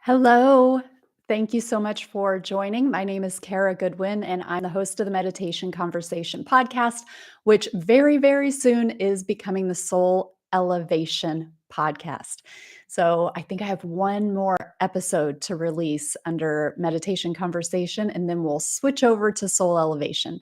Hello. Thank you so much for joining. My name is Kara Goodwin, and I'm the host of the Meditation Conversation podcast, which very, very soon is becoming the Soul Elevation podcast. So I think I have one more episode to release under Meditation Conversation, and then we'll switch over to Soul Elevation.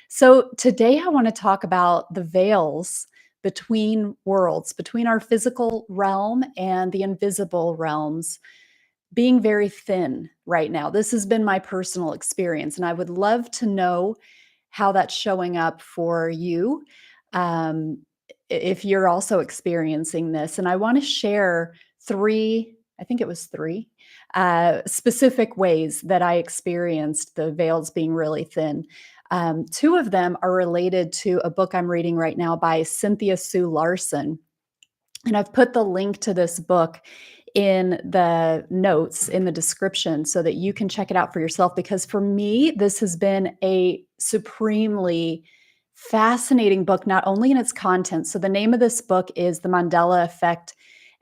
So today I want to talk about the veils between worlds, between our physical realm and the invisible realms being very thin right now. This has been my personal experience, and I would love to know how that's showing up for you, um, if you're also experiencing this. And I want to share three, I think it was three, specific ways that I experienced the veils being really thin. Two of them are related to a book I'm reading right now by Cynthia Sue Larson. And I've put the link to this book in the notes in the description so that you can check it out for yourself. Because for me, this has been a supremely fascinating book, not only in its content. So the name of this book is The Mandela Effect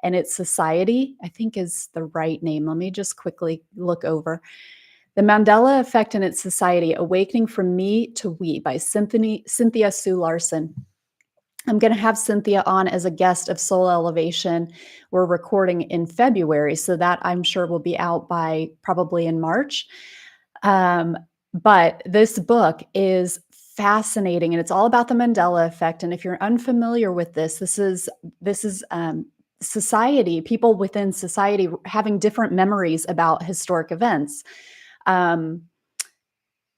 and Its Society, I think is the right name. Let me just quickly look over. The Mandela Effect and Its Society, Awakening from Me to We by Cynthia Sue Larson. I'm going to have Cynthia on as a guest of Soul Elevation. We're recording in February, so that I'm sure will be out by probably in March. But this book is fascinating, and it's all about the Mandela Effect. And if you're unfamiliar with this is society, people within society having different memories about historic events. Um,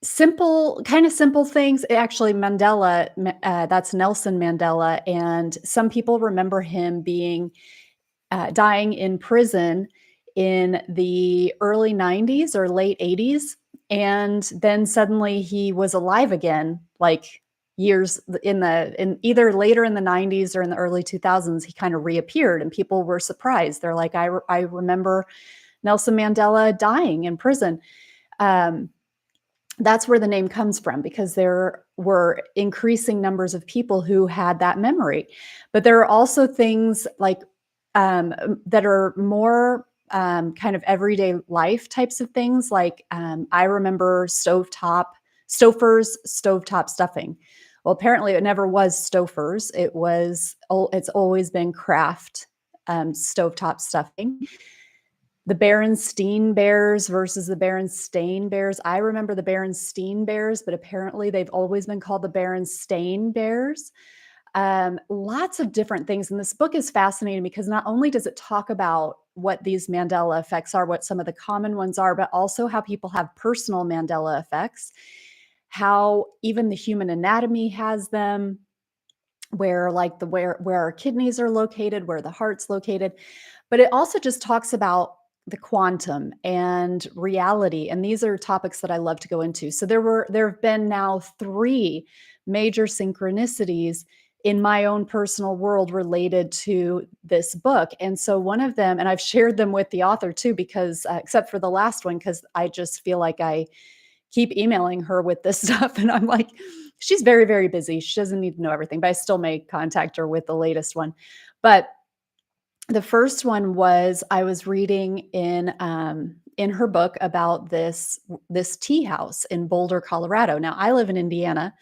simple things. Actually, that's Nelson Mandela, and some people remember him being dying in prison in the early 90s or late 80s, and then suddenly he was alive again, like years in either later in the 90s or in the early 2000s. He kind of reappeared, and people were surprised. They're like, I remember Nelson Mandela dying in prison. Um, that's where the name comes from, because there were increasing numbers of people who had that memory. But there are also things like that are more kind of everyday life types of things. Like I remember Stouffer's stovetop stuffing. Well, apparently it never was Stouffer's. It's always been Kraft stovetop stuffing. The Berenstein Bears versus the Berenstain Bears. I remember the Berenstein Bears, but apparently they've always been called the Berenstain Bears. Lots of different things. And this book is fascinating because not only does it talk about what these Mandela effects are, what some of the common ones are, but also how people have personal Mandela effects, how even the human anatomy has them, where our kidneys are located, where the heart's located. But it also just talks about the quantum and reality, and these are topics that I love to go into. So there have been now three major synchronicities in my own personal world related to this book. And so one of them, and I've shared them with the author too, because except for the last one, because I just feel like I keep emailing her with this stuff. And I'm like, she's very, very busy. She doesn't need to know everything, but I still may contact her with the latest one. But the first one was, I was reading in her book about this tea house in Boulder, Colorado. Now I live in Indiana,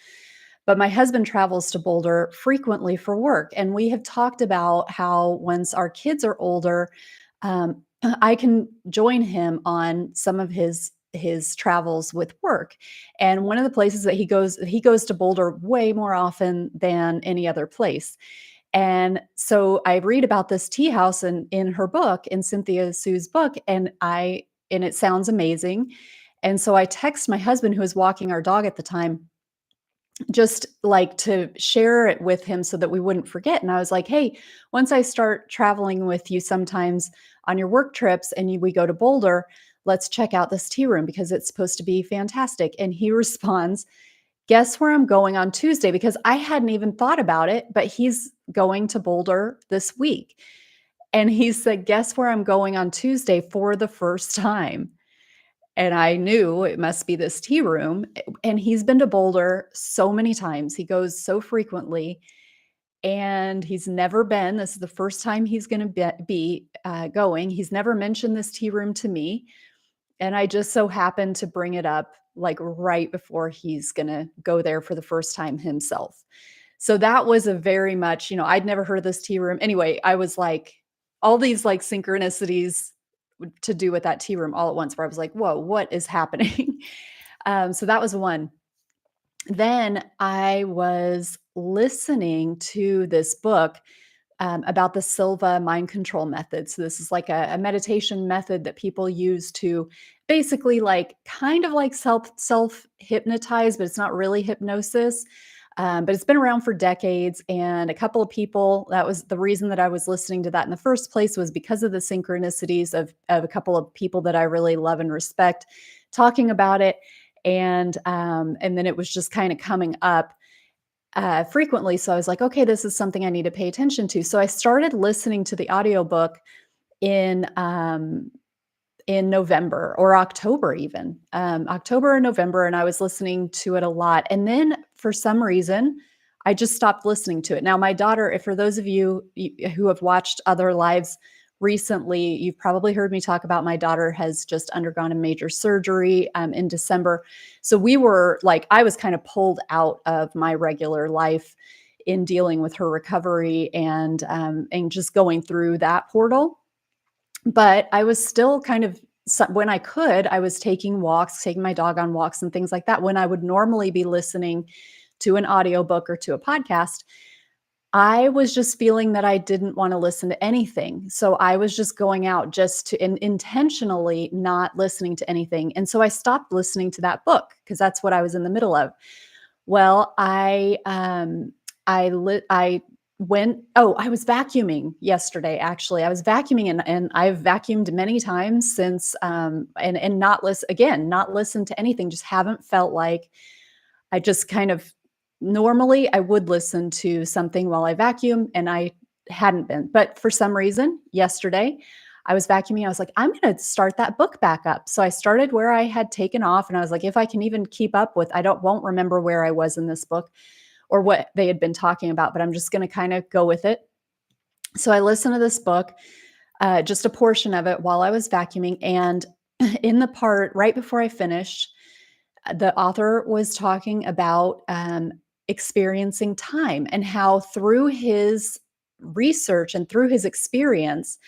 but my husband travels to Boulder frequently for work, and we have talked about how once our kids are older, I can join him on some of his travels with work. And one of the places that he goes to Boulder way more often than any other place. And so I read about this tea house in her book, in Cynthia Sue's book, and it sounds amazing. And so I text my husband, who was walking our dog at the time, just like to share it with him so that we wouldn't forget. And I was like, hey, once I start traveling with you sometimes on your work trips and we go to Boulder, let's check out this tea room because it's supposed to be fantastic. And he responds, guess where I'm going on Tuesday? Because I hadn't even thought about it, but he's going to Boulder this week. And he said, guess where I'm going on Tuesday for the first time? And I knew it must be this tea room. And he's been to Boulder so many times. He goes so frequently. and he's never been. This is the first time he's going to be going. He's never mentioned this tea room to me, and I just so happened to bring it up like right before he's going to go there for the first time himself. So that was a very much, I'd never heard of this tea room. Anyway, I was like, all these like synchronicities to do with that tea room all at once, where I was like, whoa, what is happening? So that was one. Then I was listening to this book about the Silva mind control method. So this is like a meditation method that people use to basically like kind of like self hypnotize, but it's not really hypnosis. But it's been around for decades, and a couple of people, that was the reason that I was listening to that in the first place, was because of the synchronicities of a couple of people that I really love and respect talking about it. And then it was just kind of coming up frequently. So I was like, okay, this is something I need to pay attention to. So I started listening to the audiobook in November or October, even October or November. And I was listening to it a lot. And then for some reason, I just stopped listening to it. Now, my daughter, if for those of you who have watched other lives recently, you've probably heard me talk about my daughter has just undergone a major surgery in December. So we were like, I was kind of pulled out of my regular life in dealing with her recovery and just going through that portal. But I was still kind of, when I could, I was taking walks, taking my dog on walks and things like that. When I would normally be listening to an audiobook or to a podcast, I was just feeling that I didn't want to listen to anything. So I was just going out just to intentionally not listening to anything. And so I stopped listening to that book because that's what I was in the middle of. Well, I went, oh, I was vacuuming yesterday, actually. I was vacuuming and I've vacuumed many times since, and not listen to anything, just haven't felt like. I just kind of, normally I would listen to something while I vacuum, and I hadn't been. But for some reason, yesterday, I was vacuuming. I was like, I'm going to start that book back up. So I started where I had taken off, and I was like, if I can even keep up with, won't remember where I was in this book or what they had been talking about, but I'm just going to kind of go with it. So I listened to this book, just a portion of it while I was vacuuming. And in the part right before I finished, the author was talking about experiencing time and how through his research and through his experience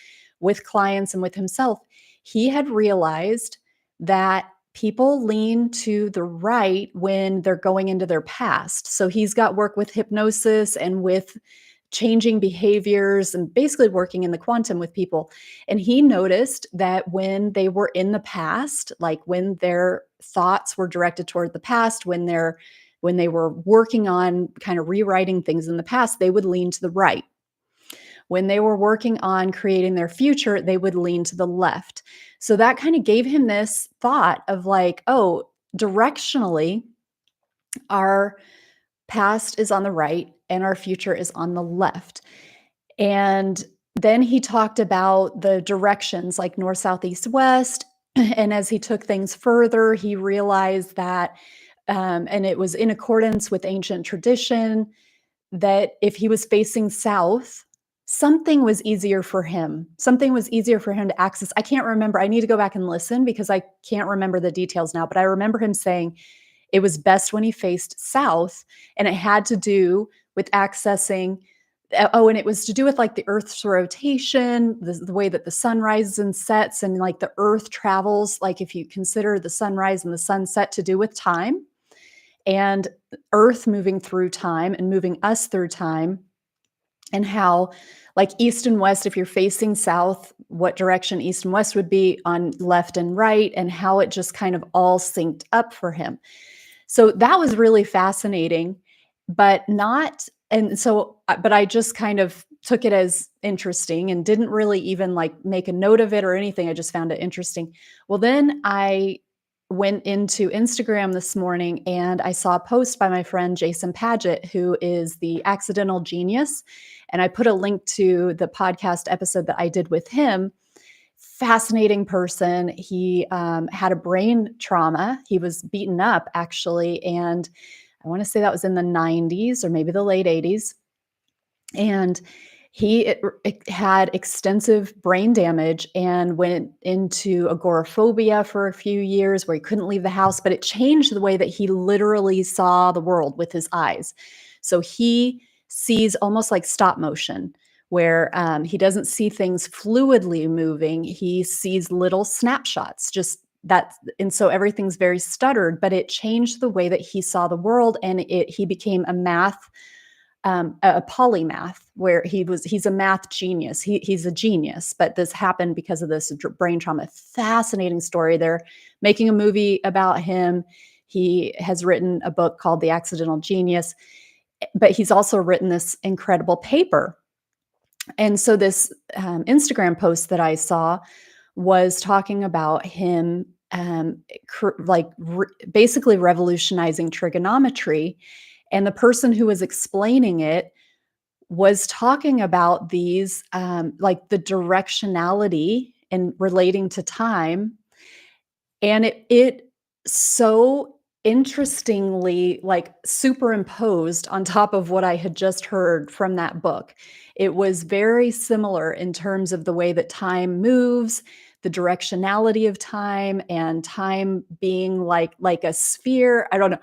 with clients and with himself, he had realized that people lean to the right when they're going into their past. So he's got work with hypnosis and with changing behaviors and basically working in the quantum with people. And he noticed that when they were in the past, like when their thoughts were directed toward the past, when they were working on kind of rewriting things in the past, they would lean to the right. When they were working on creating their future, they would lean to the left. So that kind of gave him this thought of like, oh, directionally, our past is on the right and our future is on the left. And then he talked about the directions like north, south, east, west. And as he took things further, he realized that, and it was in accordance with ancient tradition, that if he was facing south, something was easier for him. Something was easier for him to access. I can't remember. I need to go back and listen because I can't remember the details now. But I remember him saying it was best when he faced south, and it had to do with accessing. Oh, and it was to do with like the Earth's rotation, the way that the sun rises and sets, and like the Earth travels. Like if you consider the sunrise and the sunset to do with time, and Earth moving through time and moving us through time, and how like east and west, if you're facing south, what direction east and west would be on left and right, and how it just kind of all synced up for him. So that was really fascinating, but not, and so, but I just kind of took it as interesting and didn't really even like make a note of it or anything. I just found it interesting. Well, then I went into Instagram this morning and I saw a post by my friend Jason Paget, who is the accidental genius. And I put a link to the podcast episode that I did with him. Fascinating person. He had a brain trauma. He was beaten up, actually. And I want to say that was in the 90s or maybe the late 80s. And it had extensive brain damage and went into agoraphobia for a few years where he couldn't leave the house, but it changed the way that he literally saw the world with his eyes. So he sees almost like stop motion, where he doesn't see things fluidly moving. He sees little snapshots, just that. And so everything's very stuttered, but it changed the way that he saw the world. And he became a polymath where he's a math genius. He's a genius, but this happened because of this brain trauma. Fascinating story. They're making a movie about him. He has written a book called The Accidental Genius, but he's also written this incredible paper. And so this Instagram post that I saw was talking about him basically revolutionizing trigonometry, and the person who was explaining it was talking about these, like the directionality and relating to time. And it so interestingly, like, superimposed on top of what I had just heard from that book. It was very similar in terms of the way that time moves, the directionality of time, and time being like a sphere. I don't know.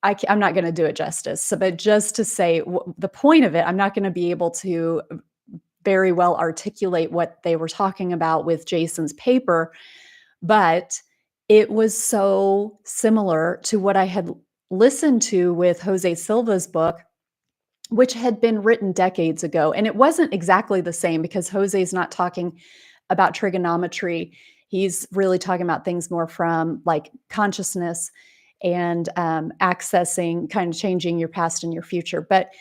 I'm not gonna do it justice. So, but just to say the point of it, I'm not gonna be able to very well articulate what they were talking about with Jason's paper, but it was so similar to what I had listened to with Jose Silva's book, which had been written decades ago. And it wasn't exactly the same because Jose's not talking about trigonometry. He's really talking about things more from like consciousness and accessing, kind of changing your past and your future. But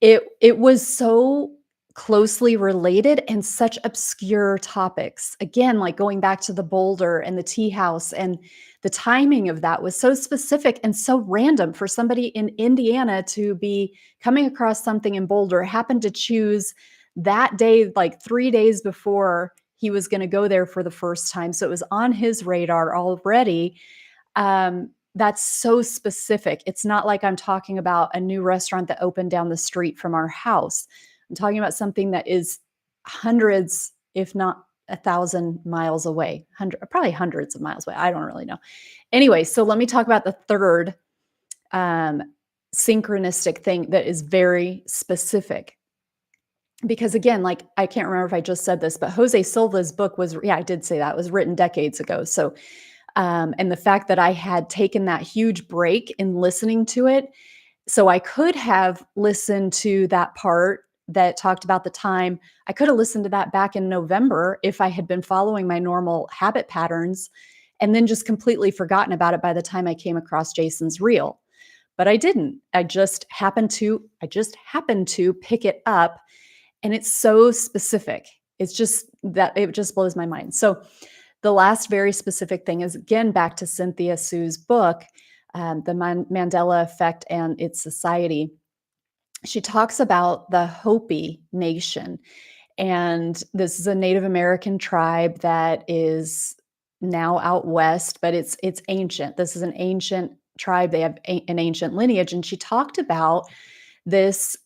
it was so closely related and such obscure topics. Again, like going back to the boulder and the tea house, and the timing of that was so specific and so random for somebody in Indiana to be coming across something in Boulder, happened to choose that day, like 3 days before he was gonna go there for the first time. So it was on his radar already. That's so specific. It's not like I'm talking about a new restaurant that opened down the street from our house. I'm talking about something that is hundreds, if not 1,000 miles away, probably hundreds of miles away. I don't really know. Anyway, so let me talk about the third um, synchronistic thing that is very specific. Because again, like, I can't remember if I just said this, but Jose Silva's book was, yeah, I did say that, was written decades ago. So and the fact that I had taken that huge break in listening to it, so I could have listened to that part that talked about the time. I could have listened to that back in November if I had been following my normal habit patterns, and then just completely forgotten about it by the time I came across Jason's reel. But I didn't. I just happened to pick it up, and it's so specific. It's just that it just blows my mind. So the last very specific thing is, again, back to Cynthia Sue's book, The Mandela Effect and Its Society. She talks about the Hopi Nation. And this is a Native American tribe that is now out west, but it's ancient. This is an ancient tribe. They have an ancient lineage. And she talked about this.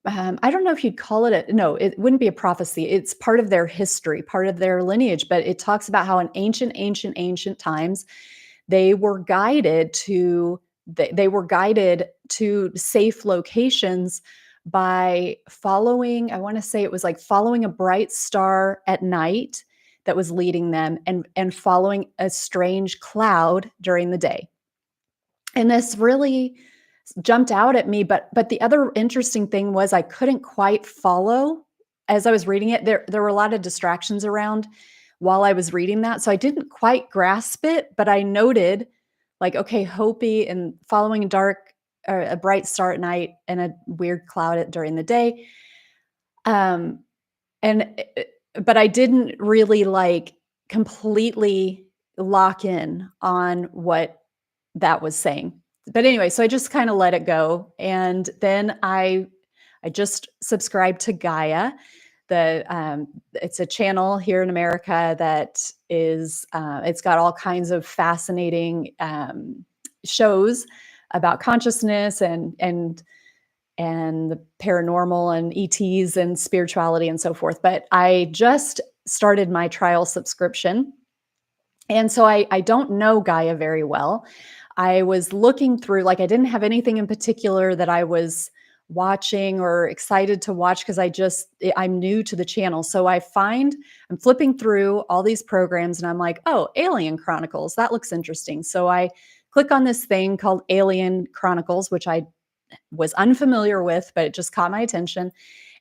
I don't know if you'd call it no, it wouldn't be a prophecy. It's part of their history, part of their lineage, but it talks about how in ancient times, they were guided to they were guided to safe locations by following, I want to say it was like following a bright star at night that was leading them, and following a strange cloud during the day. And this really jumped out at me, but the other interesting thing was I couldn't quite follow as I was reading it. There were a lot of distractions around while I was reading that, so I didn't quite grasp it, but I noted, like, okay, Hopi and following a a bright star at night and a weird cloud during the day. Um, and but I didn't really like completely lock in on what that was saying. But anyway, so I just kind of let it go. And then I just subscribed to Gaia. It's a channel here in America that is it's got all kinds of fascinating shows about consciousness and and the paranormal and ETs and spirituality and so forth. But I just started my trial subscription. And so I don't know Gaia very well. I was looking through, like, I didn't have anything in particular that I was watching or excited to watch because I'm new to the channel. So I'm flipping through all these programs and I'm like, oh, Alien Chronicles, that looks interesting. So I click on this thing called Alien Chronicles, which I was unfamiliar with, but it just caught my attention.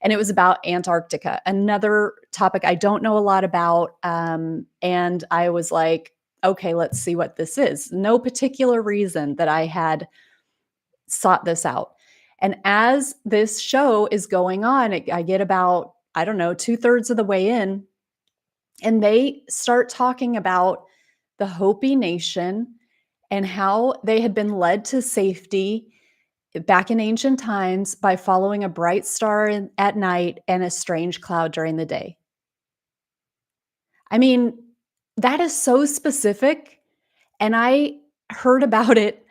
And it was about Antarctica, another topic I don't know a lot about. And I was like, okay, let's see what this is. No particular reason that I had sought this out. And as this show is going on, I get about, I don't know, two-thirds of the way in, and they start talking about the Hopi Nation and how they had been led to safety back in ancient times by following a bright star at night and a strange cloud during the day. I mean, that is so specific. And I heard about it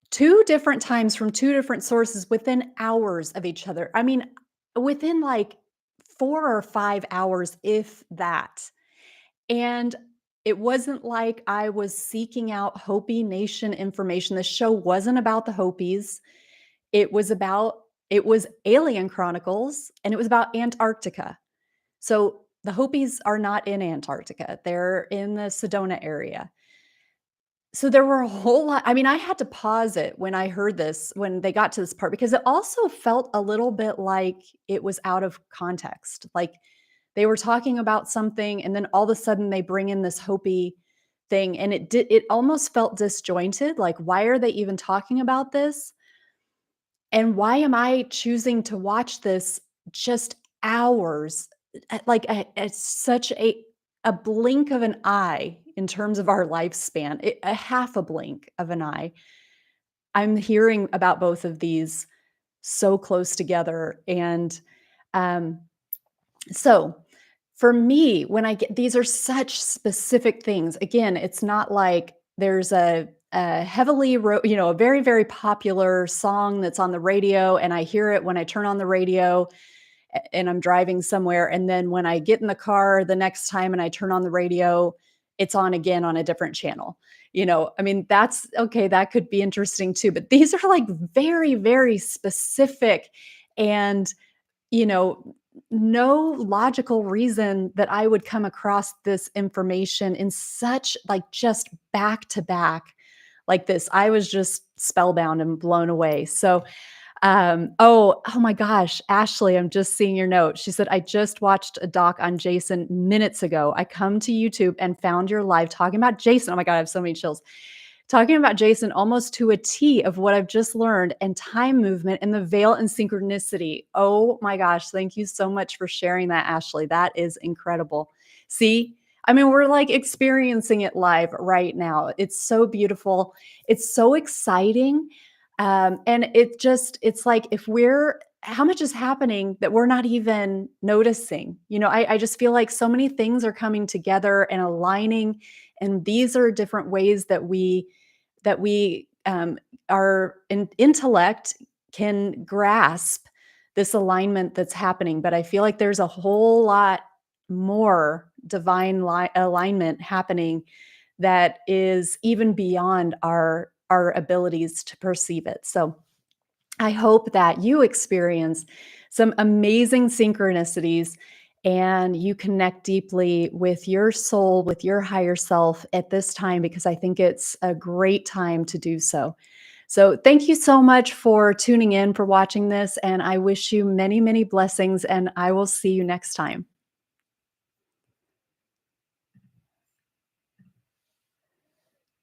two different times from two different sources within hours of each other. I mean, within like 4 or 5 hours, if that. And it wasn't like I was seeking out Hopi Nation information. The show wasn't about the Hopis. It was about it was Alien Chronicles, and it was about Antarctica. So, the Hopis are not in Antarctica, they're in the Sedona area. So, there were a whole lot. I mean, I had to pause it when I heard this, when they got to this part, because it also felt a little bit like it was out of context. Like, they were talking about something, and then all of a sudden they bring in this Hopi thing, and it almost felt disjointed, like, why are they even talking about this? And why am I choosing to watch this just hours, at such a blink of an eye in terms of our lifespan, a half a blink of an eye. I'm hearing about both of these so close together, and, um, so for me, when I get these are such specific things. Again, it's not like there's a heavily a very, very popular song that's on the radio, and I hear it when I turn on the radio and I'm driving somewhere. And then when I get in the car the next time and I turn on the radio, it's on again on a different channel. I mean, that's okay. That could be interesting too. But these are like very, very specific, and you know, no logical reason that I would come across this information in such, like, just back to back like this. I was just spellbound and blown away. So, oh my gosh, Ashley, I'm just seeing your note. She said, I just watched a doc on Jason minutes ago. I come to YouTube and found your live talking about Jason. Oh my God, I have so many chills. Talking about Jason almost to a T of what I've just learned, and time movement and the veil and synchronicity. Oh my gosh, thank you so much for sharing that, Ashley. That is incredible. See, I mean, we're like experiencing it live right now. It's so beautiful. It's so exciting. And it's like, how much is happening that we're not even noticing? I just feel like so many things are coming together and aligning. And these are different ways that we our intellect can grasp this alignment that's happening. But I feel like there's a whole lot more divine alignment happening that is even beyond our abilities to perceive it. So I hope that you experience some amazing synchronicities and you connect deeply with your soul, with your higher self at this time, because I think it's a great time to do so. So, thank you so much for tuning in, for watching this, and I wish you many, many blessings, and I will see you next time.